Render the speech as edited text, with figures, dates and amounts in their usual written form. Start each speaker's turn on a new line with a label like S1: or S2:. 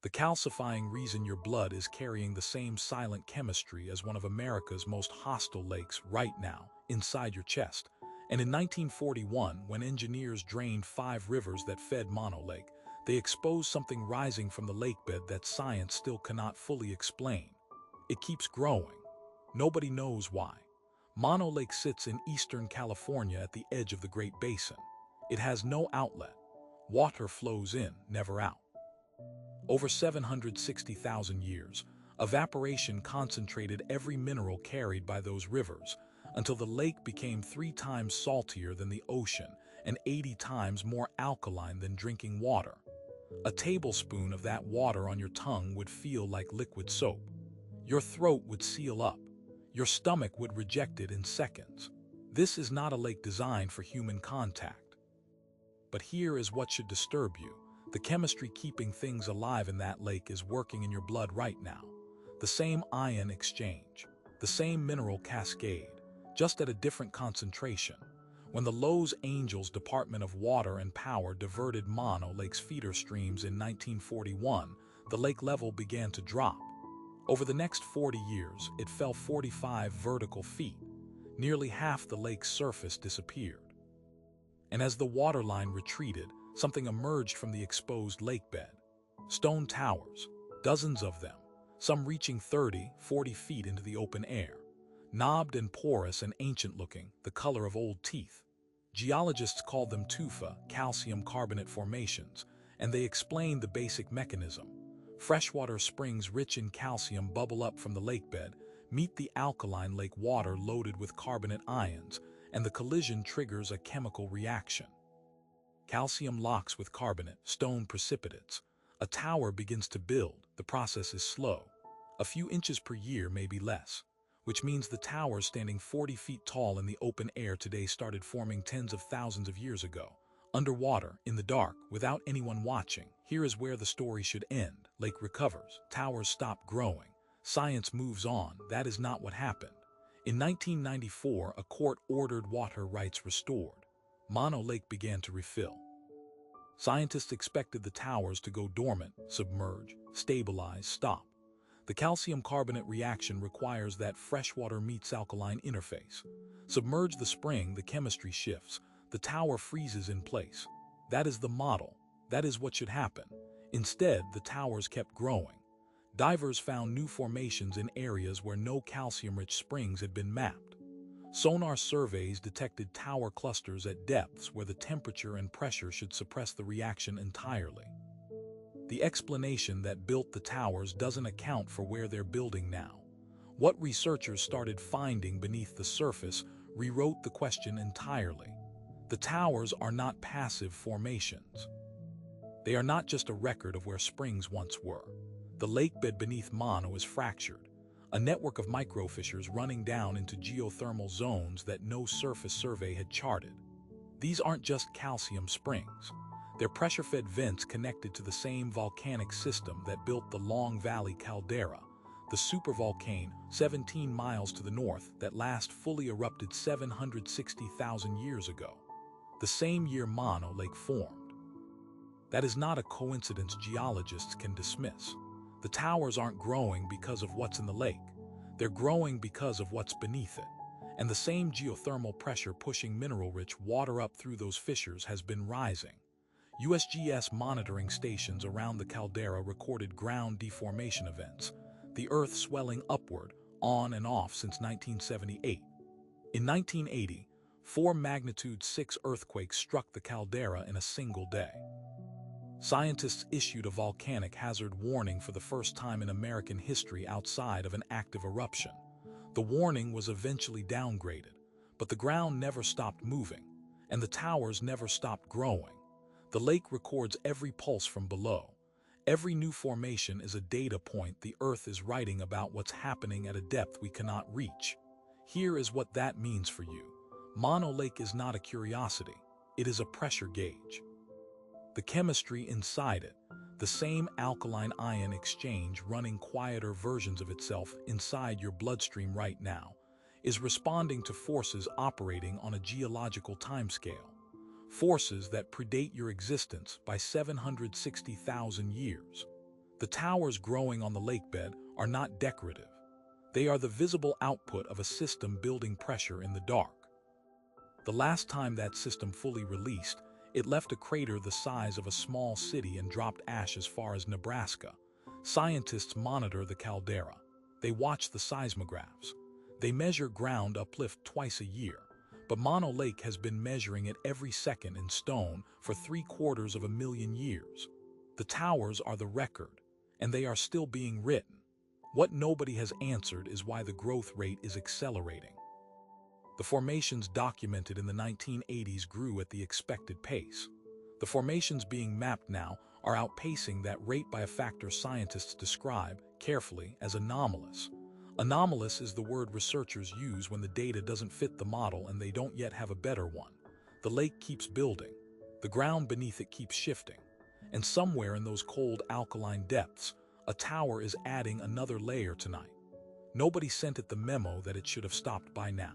S1: the calcifying reason your blood is carrying the same silent chemistry as one of America's most hostile lakes right now, inside your chest. And in 1941, when engineers drained 5 rivers that fed Mono Lake, they exposed something rising from the lakebed that science still cannot fully explain. It keeps growing. Nobody knows why. Mono Lake sits in eastern California at the edge of the Great Basin. It has no outlet. Water flows in, never out. Over 760,000 years, evaporation concentrated every mineral carried by those rivers until the lake became 3 times saltier than the ocean and 80 times more alkaline than drinking water. A tablespoon of that water on your tongue would feel like liquid soap. Your throat would seal up. Your stomach would reject it in seconds. This is not a lake designed for human contact. But here is what should disturb you. The chemistry keeping things alive in that lake is working in your blood right now. The same ion exchange, the same mineral cascade, just at a different concentration. When the Los Angeles Department of Water and Power diverted Mono Lake's feeder streams in 1941, the lake level began to drop. Over the next 40 years, it fell 45 vertical feet. Nearly half the lake's surface disappeared. And as the waterline retreated, something emerged from the exposed lakebed. Stone towers, dozens of them, some reaching 30, 40 feet into the open air. Knobbed and porous and ancient-looking, the color of old teeth. Geologists called them tufa, calcium carbonate formations, and they explained the basic mechanism. Freshwater springs rich in calcium bubble up from the lakebed, meet the alkaline lake water loaded with carbonate ions, and the collision triggers a chemical reaction. Calcium locks with carbonate, stone precipitates. A tower begins to build. The process is slow. A few inches per year, maybe less, which means the towers standing 40 feet tall in the open air today started forming tens of thousands of years ago. Underwater, in the dark, without anyone watching. Here is where the story should end. Lake recovers. Towers stop growing. Science moves on. That is not what happened. In 1994, a court ordered water rights restored. Mono Lake began to refill. Scientists expected the towers to go dormant, submerge, stabilize, stop. The calcium carbonate reaction requires that freshwater meets alkaline interface. Submerge the spring, the chemistry shifts. The tower freezes in place. That is the model. That is what should happen. Instead, the towers kept growing. Divers found new formations in areas where no calcium-rich springs had been mapped. Sonar surveys detected tower clusters at depths where the temperature and pressure should suppress the reaction entirely. The explanation that built the towers doesn't account for where they're building now. What researchers started finding beneath the surface rewrote the question entirely. The towers are not passive formations. They are not just a record of where springs once were. The lakebed beneath Mono is fractured, a network of microfissures running down into geothermal zones that no surface survey had charted. These aren't just calcium springs. They're pressure-fed vents connected to the same volcanic system that built the Long Valley caldera, the supervolcane 17 miles to the north that last fully erupted 760,000 years ago, the same year Mono Lake formed. That is not a coincidence geologists can dismiss. The towers aren't growing because of what's in the lake. They're growing because of what's beneath it. And the same geothermal pressure pushing mineral-rich water up through those fissures has been rising. USGS monitoring stations around the caldera recorded ground deformation events, the Earth swelling upward, on and off since 1978. In 1980, 4 magnitude 6 earthquakes struck the caldera in a single day. Scientists issued a volcanic hazard warning for the first time in American history outside of an active eruption. The warning was eventually downgraded, but the ground never stopped moving, and the towers never stopped growing. The lake records every pulse from below. Every new formation is a data point the Earth is writing about what's happening at a depth we cannot reach. Here is what that means for you. Mono Lake is not a curiosity. It is a pressure gauge. The chemistry inside it, the same alkaline ion exchange running quieter versions of itself inside your bloodstream right now, is responding to forces operating on a geological timescale. Forces that predate your existence by 760,000 years. The towers growing on the lakebed are not decorative. They are the visible output of a system building pressure in the dark. The last time that system fully released, it left a crater the size of a small city and dropped ash as far as Nebraska. Scientists monitor the caldera. They watch the seismographs. They measure ground uplift twice a year, but Mono Lake has been measuring it every second in stone for 750,000 years. The towers are the record, and they are still being written. What nobody has answered is why the growth rate is accelerating. The formations documented in the 1980s grew at the expected pace. The formations being mapped now are outpacing that rate by a factor scientists describe, carefully, as anomalous. Anomalous is the word researchers use when the data doesn't fit the model and they don't yet have a better one. The lake keeps building. The ground beneath it keeps shifting. And somewhere in those cold alkaline depths, a tower is adding another layer tonight. Nobody sent it the memo that it should have stopped by now.